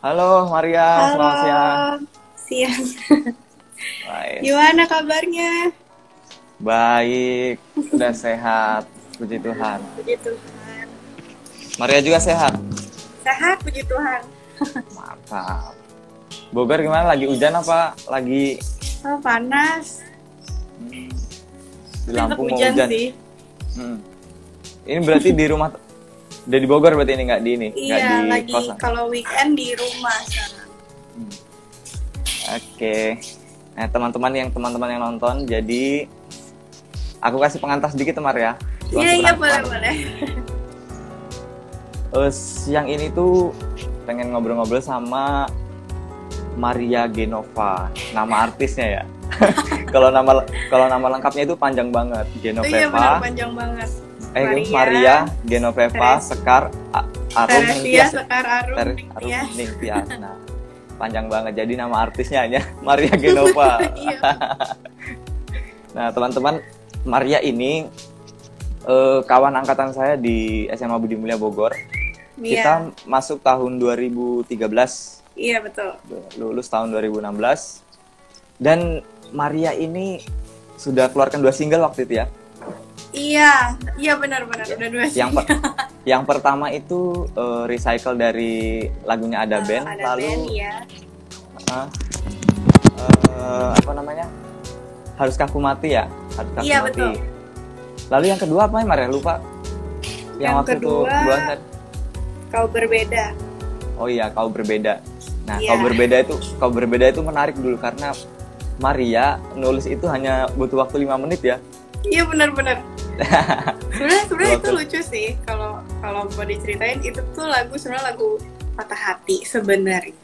Halo Maria, selamat siang. Halo, siang. Baik, Gimana kabarnya? baik, udah sehat, puji Tuhan. Puji Tuhan. Maria juga sehat, Sehat, puji Tuhan. mantap. Bogor gimana? Lagi hujan apa? Lagi Oh, panas. di Tapi tetap Lampung mau hujan hujan? sih. Hmm. Ini berarti di rumah, udah di Bogor berarti ini nggak di ini, nggak Iya, di lagi kosan. kalau weekend di rumah sekarang. Oke. Nah teman-teman yang nonton, jadi aku kasih pengantar sedikit tuh Maria. Iya, Langsung iya, pengantar. boleh. Siang ini tuh pengen ngobrol-ngobrol sama Maria Genova, nama artisnya ya. Kalau nama lengkapnya itu panjang banget. Oh iya, benar, Genoveva, panjang banget. Maria Genoveva Teres- Sekar Arum Teresia, Ningtyas. Sekar Arum, Arum Ningtyas. Ningtyas. Nah, panjang banget. Jadi nama artisnya hanya Maria Genova. Iya, Nah, teman-teman, Maria ini kawan angkatan saya di SMA Budi Mulia Bogor. iya, Kita masuk tahun 2013, iya betul. lulus tahun 2016. Dan Maria ini sudah keluarkan 2 single waktu itu ya. Iya, iya benar-benar udah dua sih. Yang yang pertama itu recycle dari lagunya Ada Band, Ada lalu band ya. uh, apa namanya? Haruskah Ku Mati ya? Haruskah Ku Iya Mati. betul. Lalu yang kedua apa ya Maria? Lupa. Yang waktu Kedua, itu kedua Kau Berbeda. oh iya, Kau Berbeda. Nah, Iya. Kau Berbeda itu menarik dulu karena Maria nulis itu hanya butuh waktu 5 menit ya. Iya benar-benar. Sebenarnya itu Waktu- lucu sih kalau kalau mau diceritain itu tuh sebenarnya lagu patah hati sebenarnya.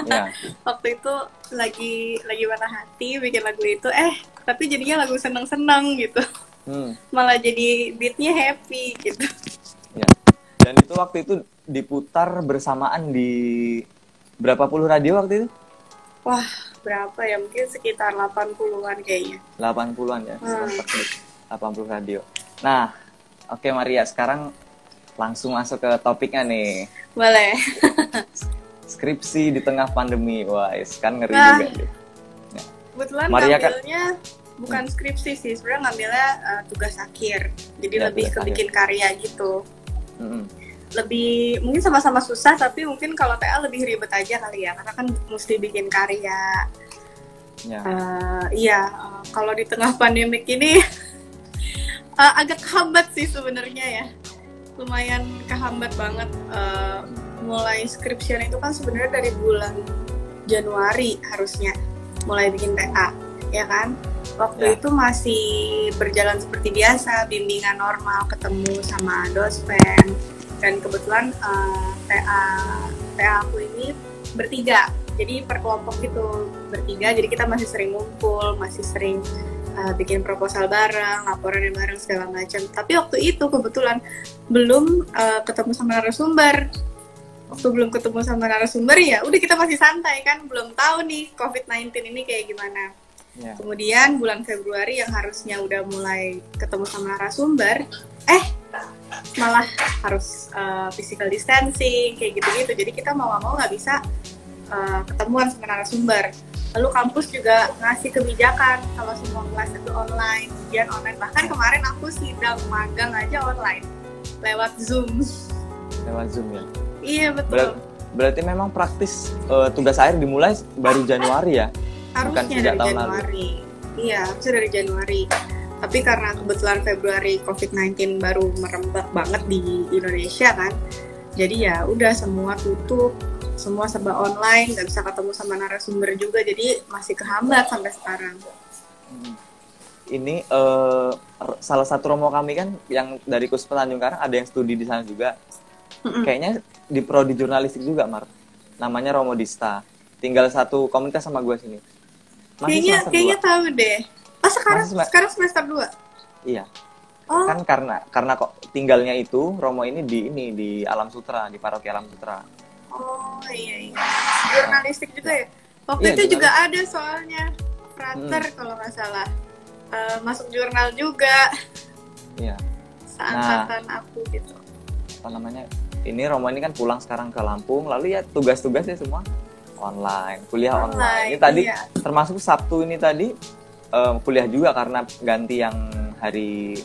Ya. Waktu itu lagi patah hati bikin lagu itu tapi jadinya lagu seneng-seneng gitu. Hmm, Malah jadi beatnya happy gitu. ya. Dan itu waktu itu diputar bersamaan di berapa puluh radio waktu itu? Wah, berapa ya? Mungkin sekitar 80-an kayaknya. 80-an ya, sekitar 80 radio. Nah, oke Maria, sekarang langsung masuk ke topiknya nih. Boleh. Skripsi di tengah pandemi. Wah, kan ngeri Nah. juga deh. Ya. Kebetulan Maria kan- ngambilnya bukan skripsi sih, sebenarnya ngambilnya tugas akhir. Jadi Ya, lebih tugas ke akhir. bikin karya gitu. Mm-mm. Lebih mungkin sama-sama susah, tapi mungkin kalau TA lebih ribet aja kali ya, karena kan mesti bikin karya. Ya. Kalau di tengah pandemik ini agak kehambat sih sebenarnya ya. Lumayan kehambat banget. Mulai skripsian itu kan sebenarnya dari bulan Januari harusnya mulai bikin TA, ya kan? Waktu Ya. itu masih berjalan seperti biasa, bimbingan normal, ketemu sama dosen. Dan kebetulan TA aku ini bertiga, jadi per kelompok gitu bertiga, jadi kita masih sering ngumpul, masih sering bikin proposal bareng, laporan bareng segala macam. Tapi waktu itu kebetulan belum ketemu sama narasumber. Waktu belum ketemu sama narasumber ya udah kita masih santai kan, belum tahu nih COVID-19 ini kayak gimana. Ya. Kemudian bulan Februari yang harusnya udah mulai ketemu sama narasumber, malah harus physical distancing kayak gitu-gitu. Jadi kita mau nggak mau nggak bisa ketemuan sama narasumber. Lalu kampus juga ngasih kebijakan kalau semua kelas itu online, ujian online. Bahkan kemarin aku sidang magang aja online lewat Zoom. Lewat Zoom ya. Iya betul. Berarti memang praktis tugas akhir dimulai baru Januari ya? Bukan Harusnya sejak dari tahun lalu. Januari. Iya, harusnya dari Januari. Tapi karena kebetulan Februari COVID-19 baru merembak banget di Indonesia kan, jadi ya udah semua tutup, semua serba online, nggak bisa ketemu sama narasumber juga, jadi masih kehambat sampai sekarang. Ini salah satu romo kami kan yang dari Kus Tanjung Karang ada yang studi di sana juga. Kayaknya di prodi jurnalistik juga, Mar. Namanya Romo Dista. Tinggal satu komunitas sama gue sini. Masih semester Kayaknya 2. tahu deh. Oh sekarang semester 2? Iya. Oh Kan karena kok tinggalnya itu Romo ini di Alam Sutra, di Paroki Alam Sutra. iya. Jurnalistik juga ya? Waktu Iya, itu juga jurnalistik. ada soalnya frater kalau nggak salah. Masuk jurnal juga Iya. seangkatan aku gitu. Apa namanya? ini Romo ini kan pulang sekarang ke Lampung, lalu ya tugas-tugasnya semua online, kuliah online. Ini tadi termasuk Sabtu ini tadi kuliah juga karena ganti yang hari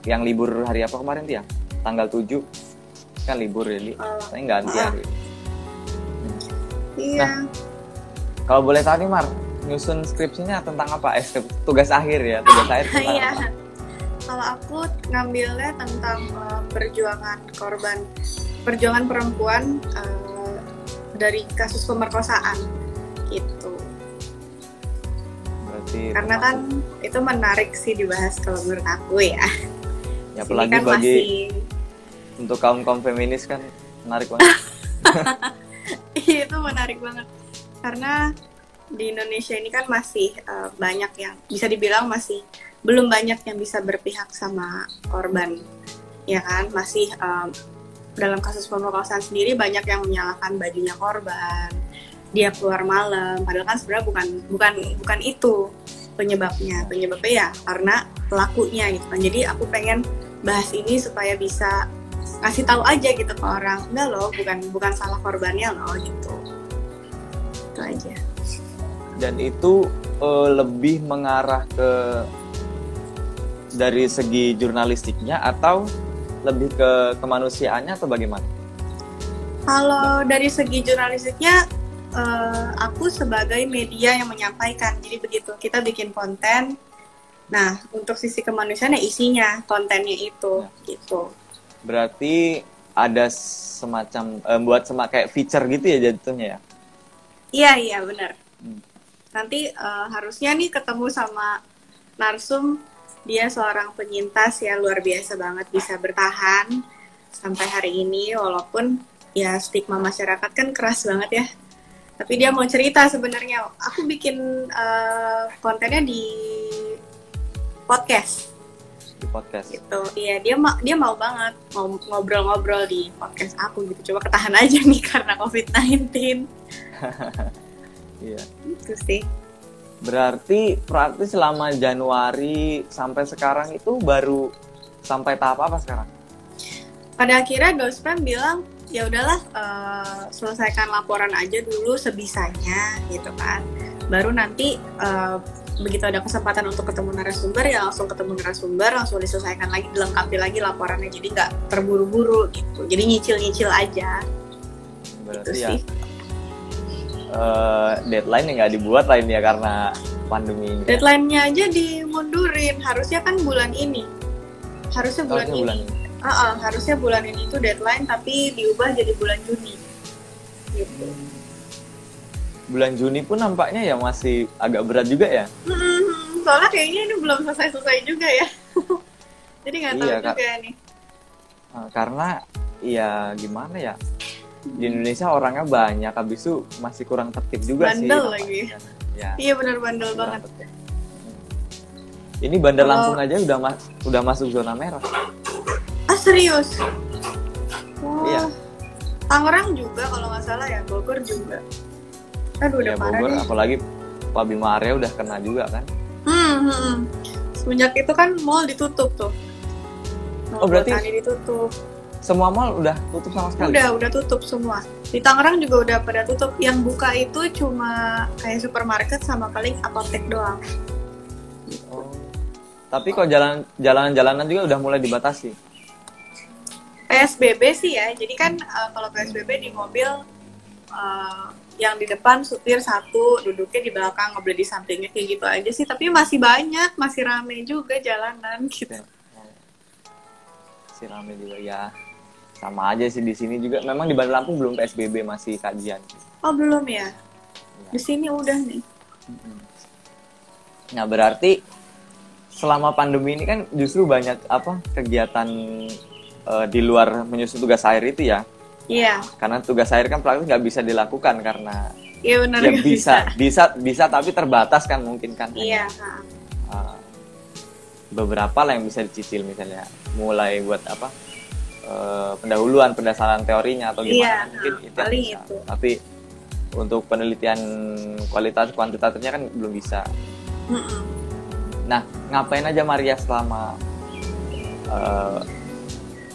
yang libur hari apa kemarin tuh ya? Tanggal 7 kan libur jadi saya ganti hari. Iya. Nah, kalau boleh tahu nih Mar, nyusun skripsinya tentang apa? Tugas akhir ya, tugas akhir tentang apa? Kalau aku ngambilnya tentang perjuangan perempuan dari kasus pemerkosaan gitu. Berarti karena kan itu menarik sih dibahas kalau menurut aku ya. Ya apalagi kan untuk kaum feminis kan menarik banget. Itu menarik banget karena di Indonesia ini kan masih banyak yang bisa dibilang masih belum banyak yang bisa berpihak sama korban, ya kan? Masih dalam kasus pemerkosaan sendiri banyak yang menyalahkan bajunya korban, dia keluar malam, padahal kan sebenarnya bukan itu penyebabnya ya karena pelakunya gitu kan. Jadi aku pengen bahas ini supaya bisa kasih tahu aja gitu ke orang, enggak loh, bukan salah korbannya loh gitu. Itu aja. Dan itu lebih mengarah ke dari segi jurnalistiknya atau lebih ke kemanusiaannya atau bagaimana? Kalau dari segi jurnalistiknya, aku sebagai media yang menyampaikan, jadi begitu, kita bikin konten. Nah, untuk sisi kemanusiaan ya isinya, kontennya itu, gitu. Berarti ada semacam buat kayak feature gitu ya jatuhnya ya? Iya benar. Nanti harusnya nih ketemu sama narsum, dia seorang penyintas ya, luar biasa banget bisa bertahan sampai hari ini walaupun ya stigma masyarakat kan keras banget ya. Tapi dia mau cerita sebenarnya. Aku bikin kontennya di podcast. Di podcast. Gitu. Iya, dia mau banget mau ngobrol-ngobrol di podcast aku gitu. Coba ketahan aja nih karena COVID-19. Iya. Itu sih. Berarti selama Januari sampai sekarang itu baru sampai tahap apa sekarang? Pada akhirnya Dospem bilang ya udahlah, selesaikan laporan aja dulu sebisanya gitu kan. Baru nanti begitu ada kesempatan untuk ketemu narasumber ya langsung ketemu narasumber, langsung diselesaikan lagi, dilengkapi lagi laporannya, jadi nggak terburu-buru gitu. Jadi nyicil-nyicil aja. Berarti gitu ya sih. Deadline yang nggak dibuat lain ya karena pandemi ini. Deadline-nya aja dimundurin, harusnya kan bulan ini. Harusnya bulan ini. Harusnya bulan ini itu deadline, tapi diubah jadi bulan Juni. Gitu. Bulan Juni pun nampaknya ya masih agak berat juga ya. Soalnya kayaknya ini belum selesai juga ya. Jadi nggak tahu juga nih. Karena ya gimana ya, di Indonesia orangnya banyak, habis itu masih kurang tertib juga bandel sih. Bandel lagi. Ya. Iya benar bandel banget. Ini Bandar Lampung aja udah masuk zona merah. Ah serius? Wah. Iya. Tangerang juga kalau nggak salah ya, Bogor juga. Aduh udah parah Bogor, nih. apalagi Pak Bima Arya udah kena juga kan. Semenjak itu kan mall ditutup tuh. Oh berarti ditutup. Semua mall udah tutup sama sekali? Udah tutup semua. Di Tangerang juga udah pada tutup. Yang buka itu cuma kayak supermarket sama paling apotek doang. Oh. Tapi kok jalanan juga udah mulai dibatasi? PSBB sih ya. Jadi kan kalau PSBB di mobil yang di depan supir satu, duduknya di belakang, nggak boleh di sampingnya, kayak gitu aja sih. Tapi masih banyak, masih rame juga jalanan gitu. Masih rame juga ya. Sama aja sih di sini juga. Memang di Bandar Lampung belum PSBB, masih kajian. Oh belum ya? Di sini udah nih. Nah berarti selama pandemi ini kan justru banyak kegiatan di luar menyusun tugas akhir itu ya. Iya. Karena tugas akhir kan praktis nggak bisa dilakukan karena benar, ya bisa tapi terbatas kan mungkin kan. Iya. Beberapa lah yang bisa dicicil misalnya mulai buat pendahuluan pendasar teorinya atau gimana mungkin itu yang bisa. Itu. Tapi untuk penelitian kualitas kuantitatifnya kan belum bisa. Nah ngapain aja Maria selama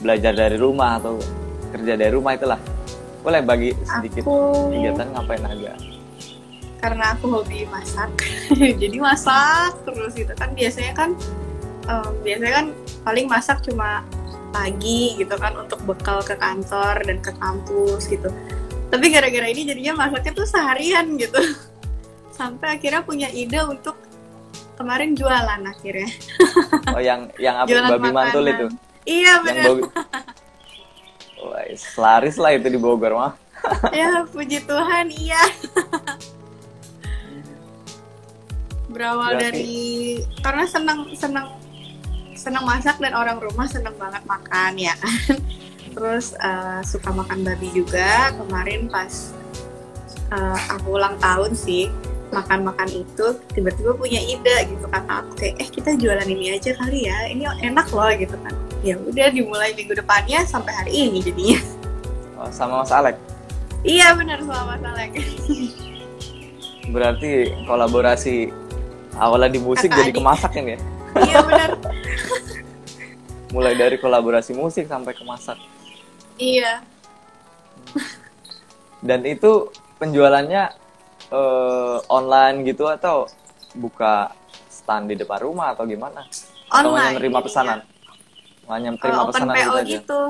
belajar dari rumah atau kerja dari rumah itulah. Boleh bagi sedikit kegiatan ngapain aja? Karena aku hobi masak, jadi masak terus gitu kan. Biasanya kan paling masak cuma pagi gitu kan untuk bekal ke kantor dan ke kampus gitu. Tapi gara-gara ini jadinya masaknya tuh seharian gitu. Sampai akhirnya punya ide untuk kemarin jualan akhirnya. Oh, yang apa, babi mantul itu? Iya benar. Wah, laris lah itu di Bogor mah. Ya puji Tuhan, iya. Berawal dari karena senang masak dan orang rumah senang banget makan ya kan. Terus suka makan babi juga. Kemarin pas aku ulang tahun sih, makan itu tiba-tiba punya ide gitu, kata aku kayak kita jualan ini aja kali ya, ini enak loh gitu kan. Ya udah dimulai minggu depannya sampai hari ini jadinya. Oh, sama Mas Alek? Iya benar, sama Mas Alek. Berarti kolaborasi awalnya di musik jadi kemasak ini ya? Iya benar. Mulai dari kolaborasi musik sampai ke masak. Iya. Dan itu penjualannya online gitu atau buka stand di depan rumah atau gimana? Atau hanya menerima pesanan? Hanya terima pesanan PO gitu.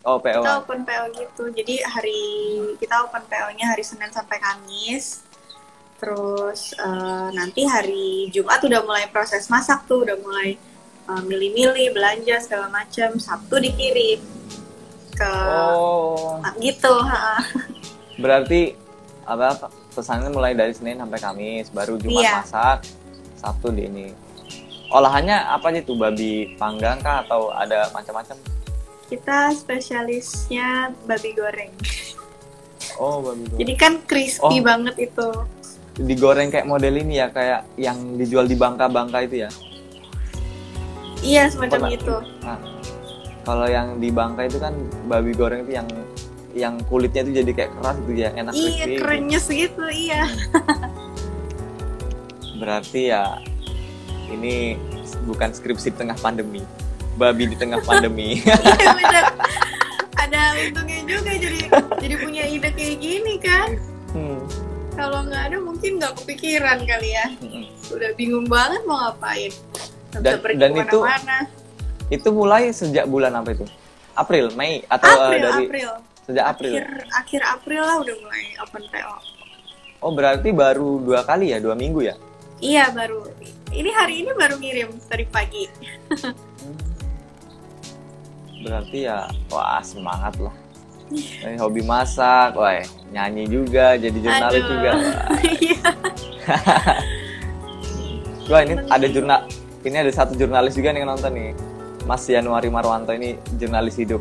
Oh, PO. Kita open PO gitu. Jadi kita open PO-nya hari Senin sampai Kamis. Terus nanti hari Jumat udah mulai proses masak tuh, udah mulai milih-milih, belanja segala macam. Sabtu dikirim ke gitu. Berarti apa pesannya mulai dari Senin sampai Kamis, baru Jumat masak, Sabtu di ini. Olahannya apa aja tuh, babi panggang kah atau ada macam-macam? Kita spesialisnya babi goreng. Oh, babi goreng. Jadi kan crispy banget itu. Digoreng kayak model ini ya, kayak yang dijual di Bangka-Bangka itu ya? Iya, semacam itu. Nah, kalau yang di Bangka itu kan babi goreng itu yang kulitnya itu jadi kayak keras gitu ya, enak crispy. Iya, krenyes gitu, iya. Berarti ya ini bukan skripsi di tengah pandemi, babi di tengah pandemi. Iya benar. Ada untungnya juga jadi punya ide kayak gini kan. Kalau nggak ada mungkin nggak kepikiran kali ya. Udah bingung banget mau ngapain. Dan itu mulai sejak bulan apa itu? April, Mei atau April. Sejak April. Akhir April lah udah mulai open PO. Oh, berarti baru 2 kali ya, 2 minggu ya? Iya, baru. Ini hari ini baru ngirim tadi pagi. Berarti ya, wah semangat lah. Hobi masak, wah nyanyi juga, jadi jurnalis juga. Iya. Wah ini ada satu jurnalis juga nih yang nonton nih, Mas Yanuari Marwanto, ini jurnalis hidup.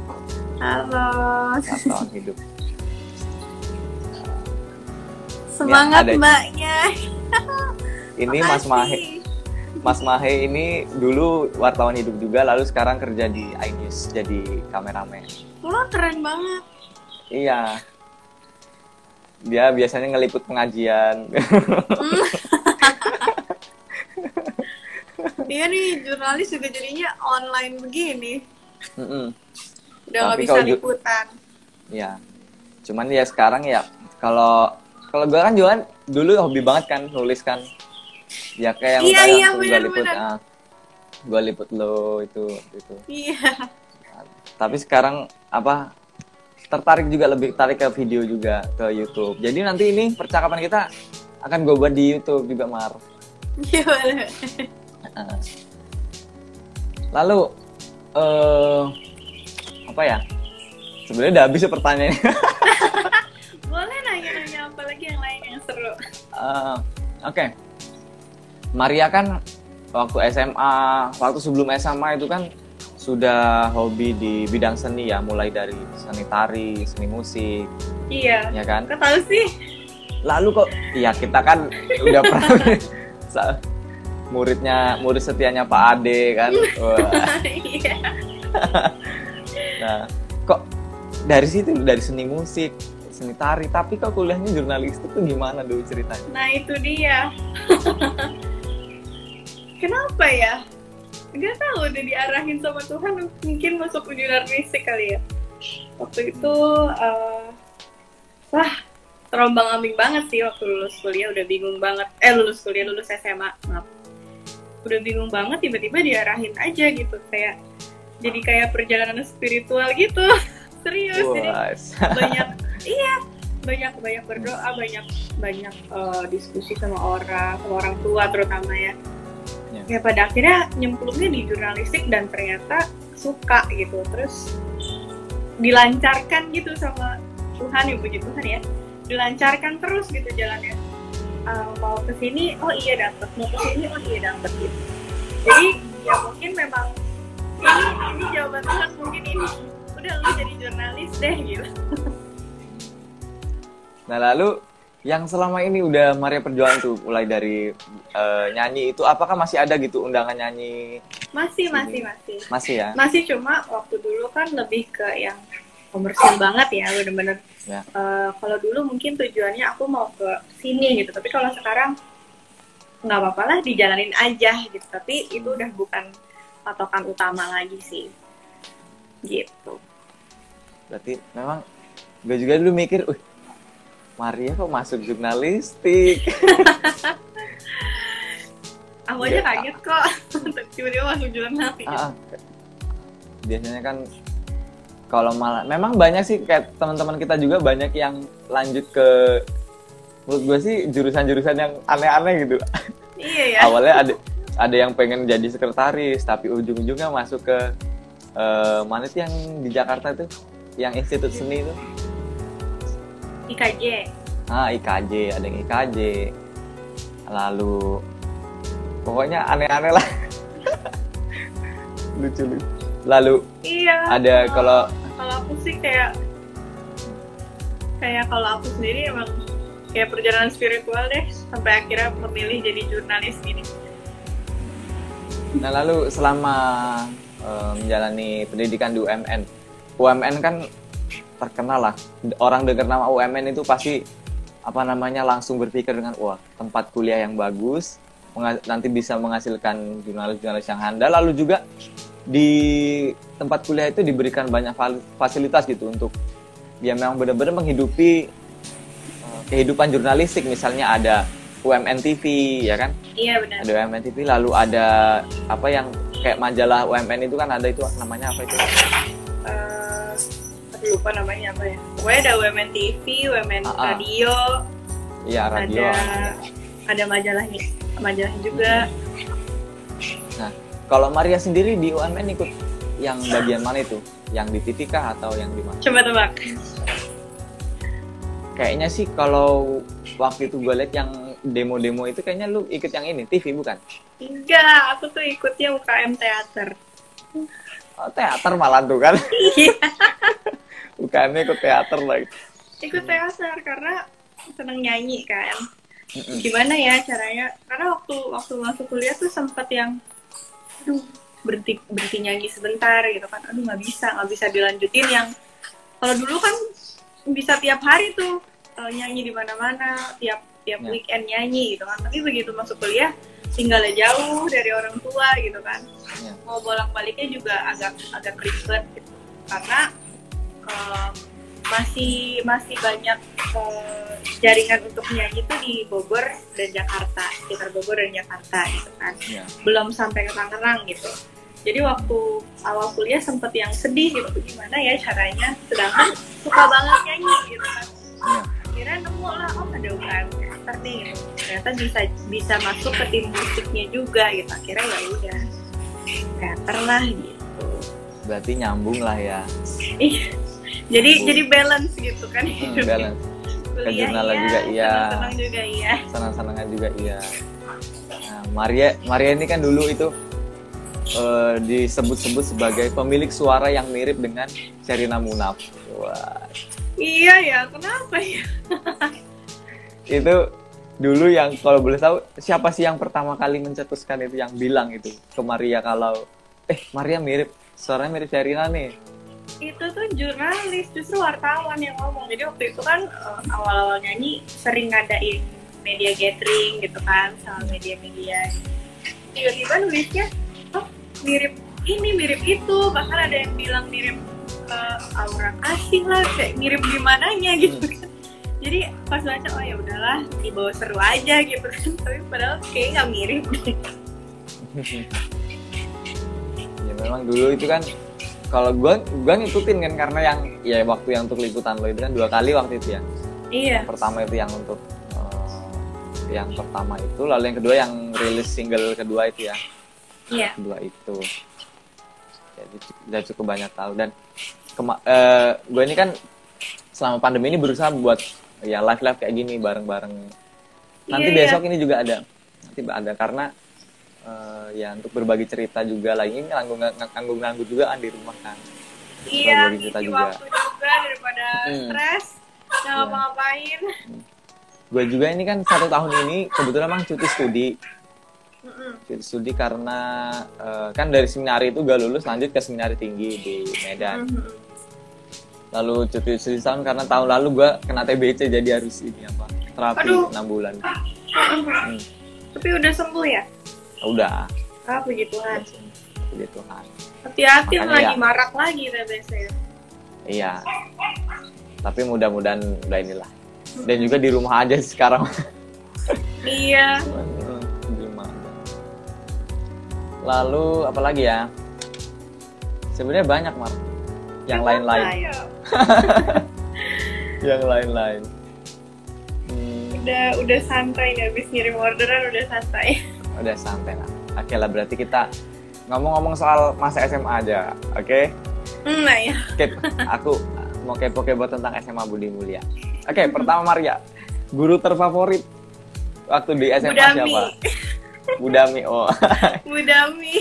Halo. Tahun hidup. Semangat ya, mbaknya. Ini Mas Mahe ini dulu wartawan hidup juga, lalu sekarang kerja di iNews jadi kameramen. Wah, keren banget. Iya. Dia biasanya ngeliput pengajian. Iya nih, jurnalis juga jadinya online begini. Udah nggak bisa liputan. Iya. Cuman ya sekarang ya kalau gue kan jualan dulu hobi banget kan, nulis kan. Ya kayak yang gue liput, gue liput lo itu. Iya. Tapi sekarang tertarik juga, lebih tarik ke video juga, ke YouTube. Jadi nanti ini percakapan kita akan gue buat di YouTube juga, Mar. Iya boleh. Lalu apa ya? Sebenarnya udah habis ya pertanyaannya. Boleh nanya-nanya apa lagi yang lain yang seru. Oke. Maria kan waktu sebelum SMA itu kan sudah hobi di bidang seni ya, mulai dari seni tari, seni musik. Iya. Ya kan? Kok tahu sih? Lalu kok, ya kita kan udah pernah murid setianya Pak Ade kan. Iya. Nah, kok dari situ, dari seni musik, seni tari, tapi kok kuliahnya jurnalistik tuh gimana dulu ceritanya? Nah itu dia. Kenapa ya? Gak tahu, udah diarahin sama Tuhan mungkin masuk jurnalistik kali ya. Waktu itu wah, terombang-ambing banget sih waktu lulus kuliah, udah bingung banget. Lulus SMA, maaf. Udah bingung banget, tiba-tiba diarahin aja gitu, jadi kayak perjalanan spiritual gitu. Serius. Jadi banyak berdoa, banyak diskusi sama orang tua terutama ya. Ya pada akhirnya nyemplungnya di jurnalistik dan ternyata suka gitu. Terus dilancarkan gitu sama Tuhan, ya puji Tuhan ya, dilancarkan terus gitu jalannya. Mau kesini, oh iya dapet, mau kesini, oh iya dapet gitu. Jadi ya mungkin memang ini jawaban Tuhan, mungkin ini udah lu jadi jurnalis deh gitu. Nah lalu yang selama ini udah Maria perjuangan tuh, mulai dari nyanyi itu, apakah masih ada gitu undangan nyanyi? Masih ya. Masih, cuma waktu dulu kan lebih ke yang komersil banget ya, bener-bener. Ya. Kalau dulu mungkin tujuannya aku mau ke sini gitu, tapi kalau sekarang nggak apa-apa lah, dijalanin aja gitu. Tapi itu udah bukan patokan utama lagi sih, gitu. Berarti memang gue juga dulu mikir, Maria kok masuk jurnalistik? Aku aja kaget kok, tiba-tiba masuk jurnalistik. Biasanya kan kalau malah, memang banyak sih kayak teman-teman kita juga banyak yang lanjut ke, menurut gue sih jurusan-jurusan yang aneh-aneh gitu. Iya ya. Awalnya ada yang pengen jadi sekretaris, tapi ujung-ujungnya masuk ke mana sih yang di Jakarta tuh, yang Institut Seni itu? IKJ. IKJ, ada yang IKJ. Lalu pokoknya aneh-aneh lah. Lucu. Lalu iya, ada kalau aku sih kayak kalau aku sendiri emang kayak perjalanan spiritual deh, sampai akhirnya memilih jadi jurnalis gini. Nah lalu selama menjalani pendidikan di UMN kan terkenal lah, orang dengar nama UMN itu pasti langsung berpikir dengan wah, tempat kuliah yang bagus, nanti bisa menghasilkan jurnalis-jurnalis yang handal. Lalu juga di tempat kuliah itu diberikan banyak fasilitas gitu untuk dia memang benar-benar menghidupi kehidupan jurnalistik. Misalnya ada UMN TV, ya kan? Iya benar. Ada UMN TV, lalu ada apa yang kayak majalah UMN itu kan, ada itu namanya apa itu? Lupa namanya apa ya. Pokoknya ada UMN TV, UMN radio. Iya, radio. Ada majalahnya juga. Nah, kalau Maria sendiri di UMN ikut yang bagian mana itu? Yang di TV kah atau yang di mana? Coba tebak. Kayaknya sih kalau waktu itu gue liat yang demo-demo itu kayaknya lu ikut yang ini, TV bukan? Enggak, aku tuh ikutnya UKM teater. Oh, teater malah tuh kan? Iya. UKM-nya ikut teater lagi. Ikut teater karena seneng nyanyi kan. Gimana ya caranya? Karena waktu masuk kuliah tuh sempet yang berhenti nyanyi sebentar gitu kan. Nggak bisa dilanjutin. Yang kalau dulu kan bisa tiap hari tuh nyanyi di mana-mana, tiap weekend nyanyi gitu kan. Tapi begitu masuk kuliah tinggalnya jauh dari orang tua gitu kan. Mau bolak-baliknya juga agak ribet gitu. Karena masih banyak jaringan untuk nyanyi tuh di Bogor dan Jakarta, sekitar Bogor dan Jakarta gitu kan. Belum sampai ke Tangerang gitu. Jadi waktu awal kuliah sempet yang sedih gitu, gimana ya caranya, sedangkan suka banget nyanyi gitu kan. Akhirnya nemu lah, ada UKM teater nih gitu. Ternyata bisa masuk ke tim musiknya juga gitu. Akhirnya ya udah teater lah gitu. Berarti nyambung lah ya. Jadi balance gitu kan. Balance. Ke jurnal juga iya. Senang juga iya. Senang-senangnya juga iya. Nah, Maria ini kan dulu itu disebut-sebut sebagai pemilik suara yang mirip dengan Sherina Munaf. Wah. Iya ya, kenapa ya? Itu dulu yang kalau boleh tahu, siapa sih yang pertama kali mencetuskan itu, yang bilang itu ke Maria kalau Maria suaranya mirip Sherina nih? Itu tuh jurnalis, justru wartawan yang ngomong. Jadi waktu itu kan awal-awal nyanyi sering ngadain media gathering gitu kan sama media-media. Tiba-tiba nulisnya mirip ini, mirip itu, bahkan ada yang bilang mirip aura kasih lah, kayak mirip gimananya gitu kan. Jadi pas baca, oh ya udahlah, dibawa seru aja gitu kan. Tapi padahal kayak nggak mirip. Ya memang dulu itu kan, kalau gue ngikutin kan, karena yang ya waktu yang untuk liputan lo itu kan 2 kali waktu itu ya. Iya. Yang pertama itu yang untuk yang pertama itu, lalu yang kedua yang rilis single kedua itu ya. Iya. Kedua itu. Jadi udah cukup banyak tahu, dan gue ini kan selama pandemi ini berusaha buat ya live kayak gini bareng-bareng. Nanti besok ini juga ada. Nanti ada karena ya untuk berbagi cerita juga lagi, ini nganggur juga kan di rumah kan. Iya, berbagi cerita juga daripada stres, nggak ngapa-ngapain. Gue juga ini kan 1 tahun ini kebetulan emang cuti studi. Cuti studi karena kan dari seminari itu gak lulus, lanjut ke seminari tinggi di Medan. Lalu cuti studi tahun karena tahun lalu gue kena TBC, jadi harus ini apa, terapi 6 bulan. Tapi udah sembuh ya? Udah. Ah, puji Tuhan. Puji Tuhan. Hati-hati lagi marak lagi TBC. Iya. Tapi mudah-mudahan udah inilah. Dan juga di rumah aja sekarang. Iya. Di rumah aja. Lalu apa lagi ya? Sebenarnya banyak, Mar. Yang lain-lain. Yang lain-lain. Udah santai nih, habis ngirim orderan udah santai. Udah santai lah. Oke lah, berarti kita ngomong-ngomong soal masa SMA aja, oke? Nah ya. Aku mau kepo-kepo tentang SMA Budi Mulia. Oke, pertama Maria, guru terfavorit waktu di SMA Budami. siapa? Budami, oh. Budami.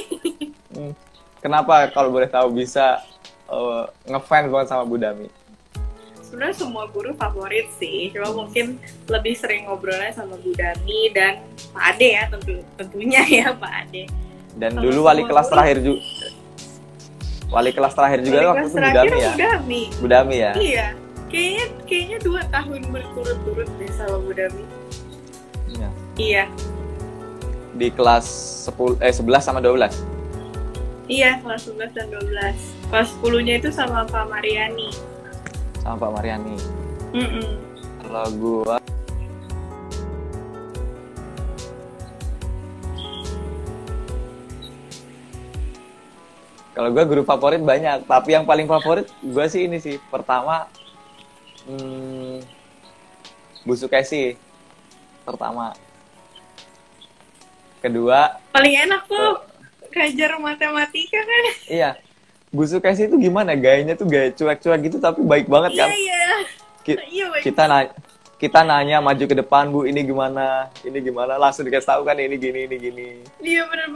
Kenapa kalau boleh tahu bisa ngefans banget sama Budami? Sebenarnya semua guru favorit sih, cuma mungkin lebih sering ngobrolnya sama Budami dan Pak Ade ya, tentunya ya Pak Ade. Dan kalau dulu wali kelas terakhir juga. Wali kelas terakhir juga waktu itu Budami ya. Budami ya. Iya. Kayaknya 2 tahun berturut-turut deh sama Budami. Iya. Iya. Di kelas 11 sama 12. Iya, kelas 11 dan 12. Kelas 10-nya itu sama Pak Mariani. Sama Pak Mariani. Kalau gua guru favorit banyak, tapi yang paling favorit gue sih ini sih. Pertama Bu Sukesi. Pertama. Kedua paling enak tuh ngajar matematika kan. Iya. Bu Sukesi itu gimana? Gayanya tuh gaya cuek-cuek gitu tapi baik banget kan? Iya, baik. Kita nanya maju ke depan, Bu, ini gimana? Ini gimana? Langsung dikasih tahu kan ini gini. Iya, benar.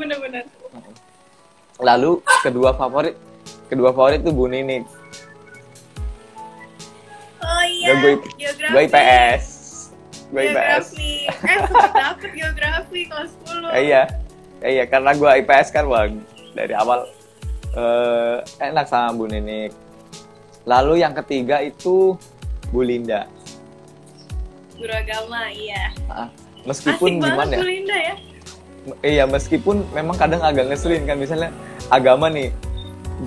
Lalu kedua favorit tuh Bu Ninik. Oh iya. Gue IPS. Geografi. Sempat dapet geografi kelas 10. Iya, karena gue IPS kan, Bang. Dari awal enak sama Bu Ninik. Lalu yang ketiga itu Bu Linda. Guru agama, iya. Meskipun asik gimana Bu Linda ya? Iya, meskipun memang kadang agak ngeselin kan, misalnya agama nih,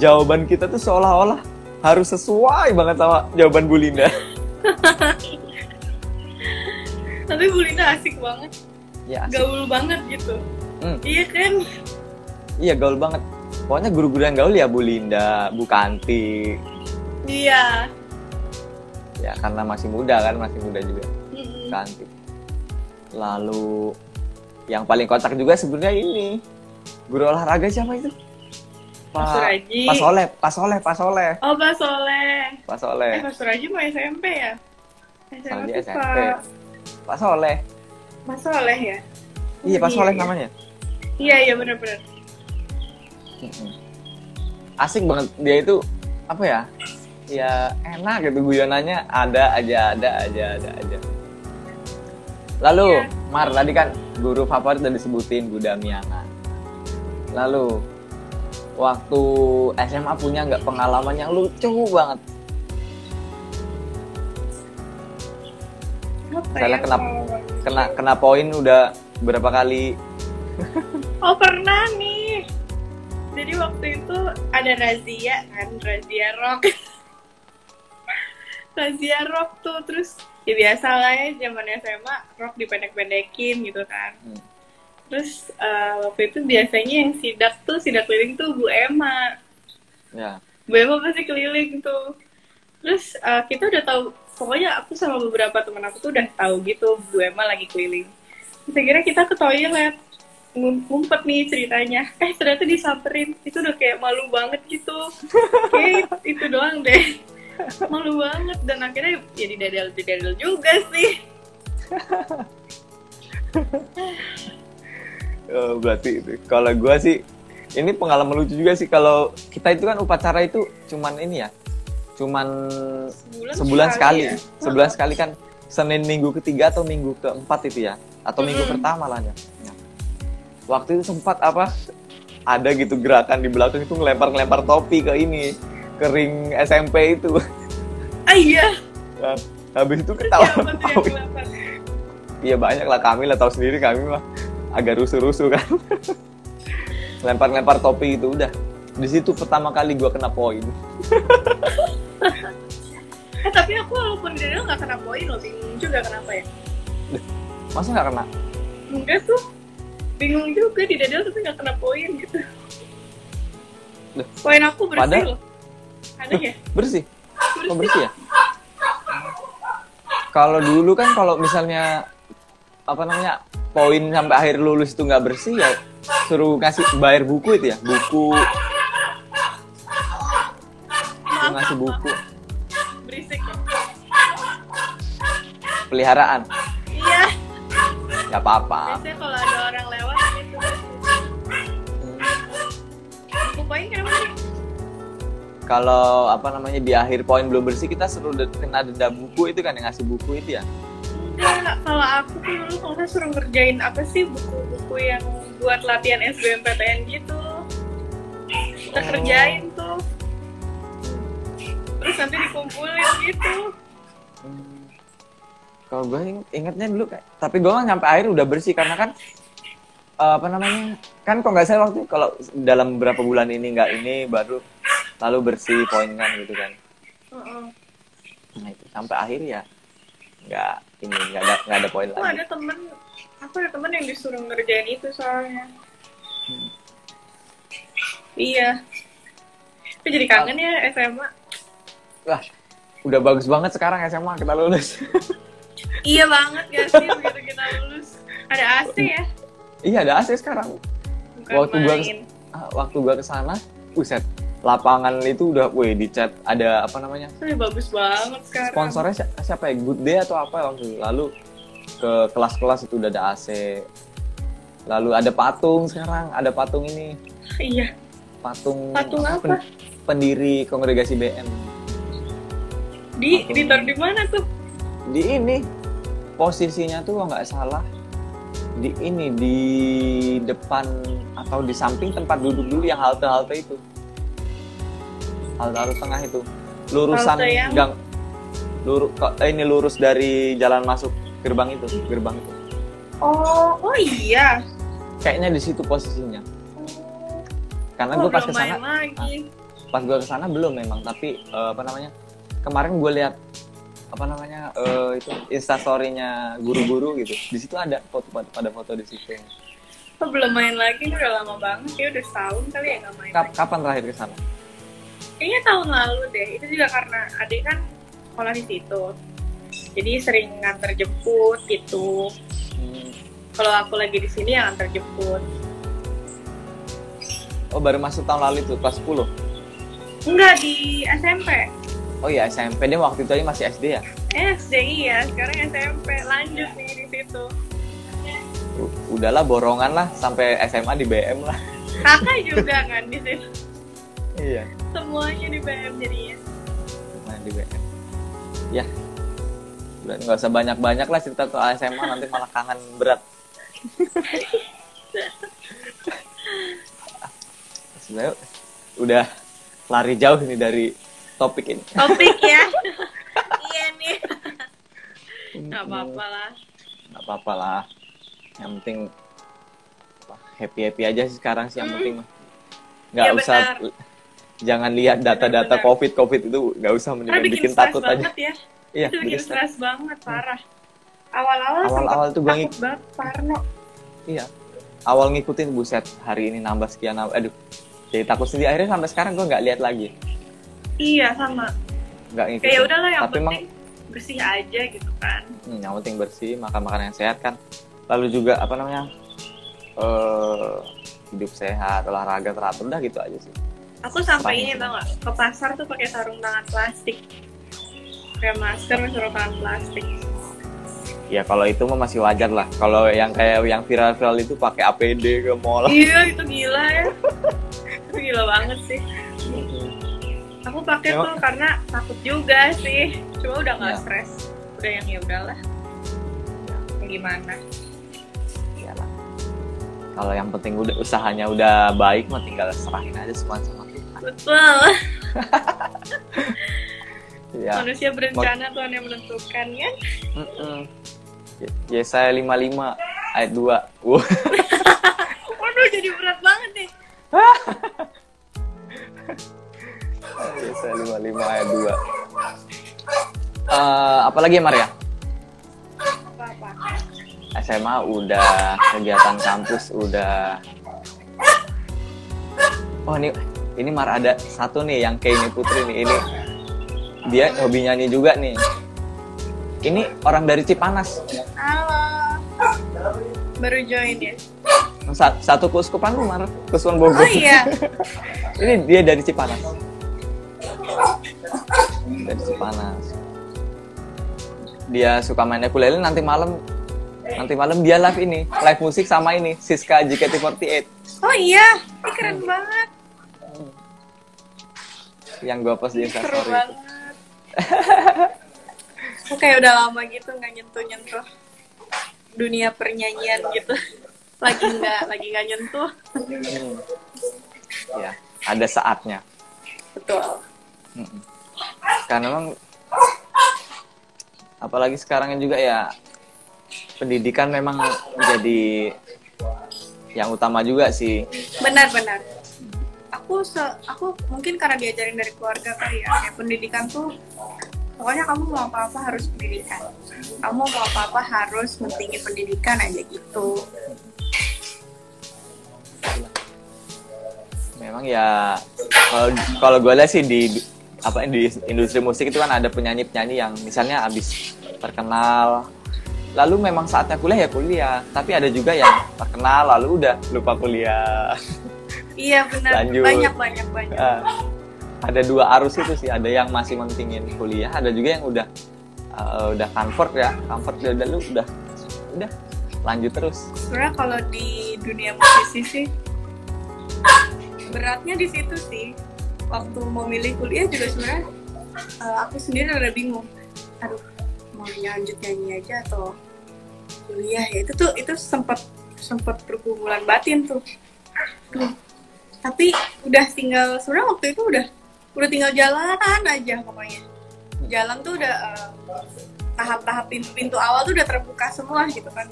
jawaban kita tuh seolah-olah harus sesuai banget sama jawaban Bu Linda. Tapi Bu Linda asik banget. Ya, asik. Gaul banget gitu. Iya kan? Iya, gaul banget. Pokoknya guru-guru yang gaul ya Bu Linda, Bu Kanti. Iya. Ya, karena masih muda juga. Kanti. Lalu yang paling kocak juga sebenarnya ini guru olahraga siapa itu? Pak Soleh. Oh, Pak Soleh. Pak Soleh. Pak Suraji mau SMP ya? SMP. Pak Soleh. Pak Soleh ya? Iya, Pak Soleh namanya. Iya, benar-benar. Asik banget dia itu, apa ya? Ya enak gitu, guyonannya ada aja. Lalu, Mar, tadi kan guru favorit udah disebutin Bu Damiana. Lalu, waktu SMA punya nggak pengalaman yang lucu banget? Misalnya kena poin udah berapa kali? Oh, pernah nih. Jadi waktu itu ada razia rock. razia rok tuh. Terus ya biasa lah ya, zaman SMA rok dipendek-pendekin gitu kan. Terus waktu itu biasanya yang sidak keliling tuh Bu Emma. Ya. Bu Emma pasti keliling tuh. Terus kita udah tahu, pokoknya aku sama beberapa teman aku tuh udah tahu gitu Bu Emma lagi keliling. Terus akhirnya kita ke toilet, ngumpet nih ceritanya. Ternyata disamperin. Itu udah kayak malu banget gitu. Kayak itu doang deh. Malu banget. Dan akhirnya ya didadal juga sih. Berarti kalau gue sih, ini pengalaman lucu juga sih. Kalau kita itu kan upacara itu cuman ini ya, cuman sebulan sekali ya. Sebulan sekali kan, Senin minggu ketiga atau minggu keempat itu ya, atau minggu pertama lah ya. Waktu itu sempat ada gitu gerakan di belakang itu ngelempar topi ke ini, ke ring SMP itu. Iya. Nah, habis itu ketawa. Iya banyak lah, kami lah tahu sendiri, kami mah agak rusuh-rusuh kan. Lempar topi itu udah. Di situ pertama kali gue kena poin. Tapi aku walaupun di Dadel nggak kena poin loh, bingung juga kenapa ya. Masa nggak kena? Enggak tuh, bingung juga di Dadel tapi nggak kena poin gitu. Poin aku bersih loh. Ada ya? Bersih? Oh bersih ya? Kalau dulu kan kalau misalnya poin sampai akhir lulus itu nggak bersih ya suruh bayar buku itu ya, buku. Ngasih buku. Berisik ya? Peliharaan. Iya. Nggak apa-apa. Biasanya kalau ada orang lewat gitu. Buku poin kenapa sih? Kalau di akhir poin belum bersih, kita suruh kena denda buku itu kan, yang ngasih buku itu ya. Enggak, kalau aku tuh dulu kalau saya suruh ngerjain apa sih, buku-buku yang buat latihan SBMPTN gitu. Kita kerjain tuh. Terus nanti dikumpulin gitu. Kalau gue ingetnya dulu tapi gue kan sampai akhir udah bersih karena kan kan kok nggak salah waktu kalau dalam beberapa bulan ini baru lalu bersih poin kan gitu kan. Nah itu sampai akhir ya nggak ada poin lagi. Aku ada temen yang disuruh ngerjain itu soalnya. Iya. Tapi jadi kangen ya SMA. Wah, udah bagus banget sekarang SMA kita lulus. Iya banget gak sih begitu kita lulus. Ada AC ya? Iya ada AC sekarang. Waktu gua kesana, buset, lapangan itu udah, dicat ada bagus banget sekarang. Sponsornya siapa ya? Good Day atau apa waktu itu. Lalu ke kelas-kelas itu udah ada AC. Lalu ada patung sekarang, ada patung ini. Iya. Patung apa? Pendiri Kongregasi BM. Ditaruh di mana tuh? Di ini. Posisinya tuh kalau nggak salah di depan atau di samping tempat duduk dulu yang halte itu. Halte tengah itu. Lurusan gang. Lurus dari jalan masuk gerbang itu. Oh iya. Kayaknya di situ posisinya. Karena gue pas kesana. Pas gue kesana belum memang, tapi kemarin gue lihat itu instastory-nya guru-guru gitu. Di situ ada foto di situ. Belum main lagi, udah lama banget ya, udah setahun kali ya nggak main. Kapan terakhir ke sana? Kayaknya tahun lalu deh. Itu juga karena adik kan sekolah di situ. Jadi sering nganter jemput gitu. Kalau aku lagi di sini yang antar jemput. Oh, baru masuk tahun lalu itu kelas 10? Enggak, di SMP. Oh iya, SMP. Dia waktu itu aja masih SD ya? SD iya, sekarang SMP. Lanjut nih di situ. Udahlah, borongan lah sampai SMA di BM lah. Kakak juga kan di situ. Iya. Semuanya di BM jadinya. Semuanya di BM. Ya. Udah nggak usah banyak-banyak lah cerita soal SMA, nanti malah kangen berat. Sebenarnya udah lari jauh nih dari topik ini. Topik ya. Iya nih. Nggak apa-apa lah. Yang penting happy aja sih sekarang sih yang penting mah. Nggak usah jangan lihat data-data COVID itu nggak usah, mendingan bikin takut aja. Ya. Iya, itu bikin stres banget, parah. Awal-awal tuh gue takut banget, parno. Iya, awal ngikutin, buset, hari ini nambah sekian, aduh, jadi takut sendiri. Akhirnya sampai sekarang gue nggak lihat lagi. Iya, sama. Nggak ngikutin. Kayak udahlah, yang tapi penting bersih aja gitu kan. Yang penting bersih, makan makanan yang sehat kan. Lalu juga apa namanya, hidup sehat, olahraga teratur, udah gitu aja sih. Aku sampai ini tau nggak, ke pasar tuh pakai sarung tangan plastik, kayak masker sarung tangan plastik. Ya kalau itu mah masih wajar lah. Kalau yang kayak yang viral-viral itu pakai APD ke mall. Iya, itu gila ya. Itu gila banget sih. Aku pakai tuh karena takut juga sih. Cuma udah nggak stres. Udah yang ya udahlah. Gimana? Iyalah. Kalau yang penting udah usahanya udah baik mah tinggal serahin aja semua sama Tuhan. Betul. Ya. Manusia berencana, Tuhan yang menentukan ya. Yesaya 55 ayat 2. Waduh, jadi berat banget nih. Yesaya 55 ayat 2. Apalagi ya, Maria? Apa-apa? SMA udah, kegiatan kampus udah. Oh, ini Mar, ada satu nih yang kayak ini Putri nih. Ini dia hobi nyanyi juga nih. Ini orang dari Cipanas. Halo. Baru join ya? Satu keuskupan tuh, Mar. Keuskupan Bogor. Oh iya. Ini dia dari Cipanas. Dari Cipanas. Dia suka main ukulele. Nanti malam dia live musik sama ini Siska JKT48. Oh iya, ini keren banget. Yang gue post di Instastory. Seru banget. Aku kayak udah lama gitu nggak nyentuh dunia pernyanyian gitu. Lagi nggak nyentuh. Ya, ada saatnya. Betul. Karena memang apalagi sekarang juga ya, pendidikan memang menjadi yang utama juga sih. Benar. Aku mungkin karena diajarin dari keluarga kali ya, kayak pendidikan tuh pokoknya kamu mau apa-apa harus pendidikan. Kamu mau apa-apa harus mentingin pendidikan aja gitu. Memang ya kalau gue lihat sih di industri musik itu kan ada penyanyi-penyanyi yang misalnya abis terkenal, lalu memang saatnya kuliah, tapi ada juga yang terkenal lalu udah lupa kuliah. Iya benar, banyak. Ada dua arus itu sih, ada yang masih mentingin kuliah, ada juga yang udah comfort lu udah lanjut terus. Sebenarnya kalau di dunia musisi sih beratnya di situ sih. Waktu mau milih kuliah juga sebenarnya aku sendiri udah bingung. Aduh, mau lanjut nyanyi aja atau kuliah ya? Itu sempat pergumulan batin tuh. Tapi udah tinggal, sebenarnya waktu itu udah tinggal jalan aja pokoknya. Jalan tuh udah tahap-tahap pintu awal tuh udah terbuka semua gitu kan.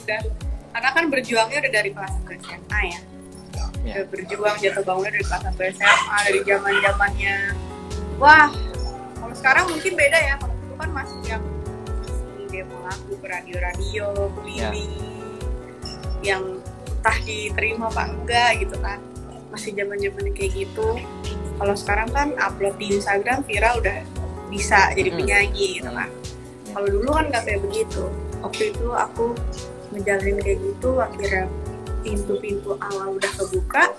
Karena kan berjuangnya udah dari kelas 1 SMA ya. Udah berjuang jatuh bangunnya dari kelas 1 SMA, dari zaman-zamannya. Wah, kalau sekarang mungkin beda ya. Kalau dulu kan masih yang demo lagu ke radio-radio, keliling, yang entah diterima apa enggak gitu kan. Masih zaman-zamannya kayak gitu. Kalau sekarang kan upload di Instagram viral udah bisa jadi penyanyi gitu kan. Kalau dulu kan nggak kayak begitu. Waktu itu aku ngejalanin kayak gitu, akhirnya pintu-pintu awal udah kebuka,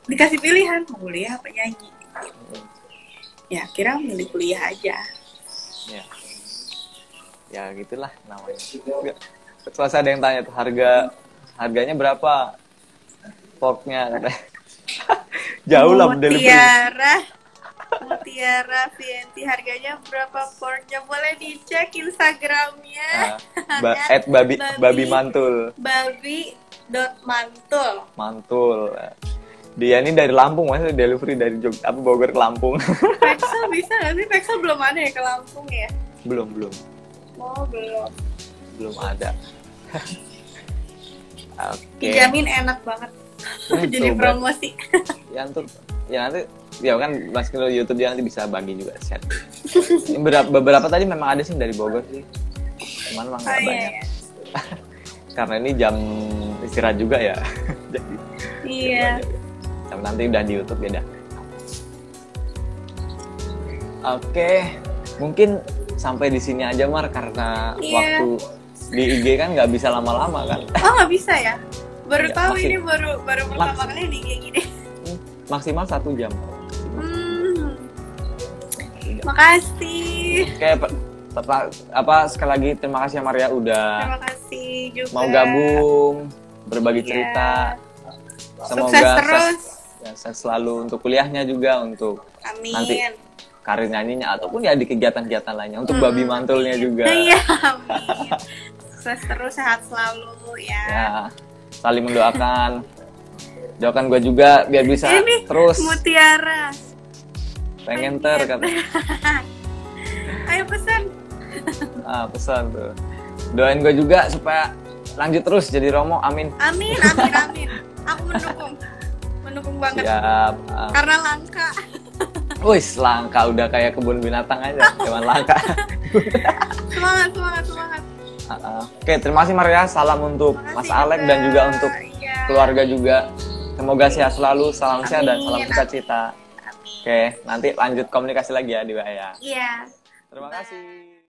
dikasih pilihan mau kuliah apa nyanyi. Ya akhirnya milih kuliah aja. Ya gitulah namanya. Terus ada yang tanya tuh harganya berapa? Porknya katanya. Jauh lah delivery. Mutiara VNT harganya berapa porknya? Boleh dicek Instagramnya. Babi mantul. Babi.mantul. Mantul. Dia ini dari Lampung, mas, delivery dari Bogor ke Lampung. Pexel bisa nggak sih? Pexel belum ada ya ke Lampung ya? Belum. Oh belum. Belum ada. Oke. Dijamin enak banget. Jadi promosi. Ya nanti Ya kan masukin YouTube dia nanti bisa bagi juga share. Beberapa tadi memang ada sih dari Bogor sih. Cuman memang nggak banyak. Iya. Karena ini jam istirahat juga ya. Jadi iya. Nanti udah di YouTube ya dah. Oke, mungkin sampai di sini aja Mar karena waktu di IG kan nggak bisa lama-lama kan. Oh nggak bisa ya? Baru tahu ini baru pertama kali di kayak gini. Maksimal 1 jam. Makasih. Oke, sekali lagi terima kasih ya Maria udah. Terima kasih juga. Mau gabung, berbagi cerita. Semoga sukses terus. Sukses selalu untuk kuliahnya juga, untuk nanti karir nyanyinya ataupun ya di kegiatan-kegiatan lainnya, untuk babi mantulnya juga. Iya, amin. Sukses terus, sehat selalu ya. Ya, saling mendoakan. Doakan gue juga biar bisa ini, terus. Mutiara. Pengen kata. Ayo pesan. Pesan tuh. Doain gue juga supaya lanjut terus jadi Romo. Amin. Amin. Aku mendukung banget. Siap. Karena langka. Wis, langka udah kayak kebun binatang aja, hewan langka. Semangat. Oke, terima kasih Maria. Salam untuk Mas Alek dan juga untuk keluarga juga. Semoga sehat selalu, salam sehat dan salam sukacita. Oke, nanti lanjut komunikasi lagi ya di WA ya. Iya. Terima kasih.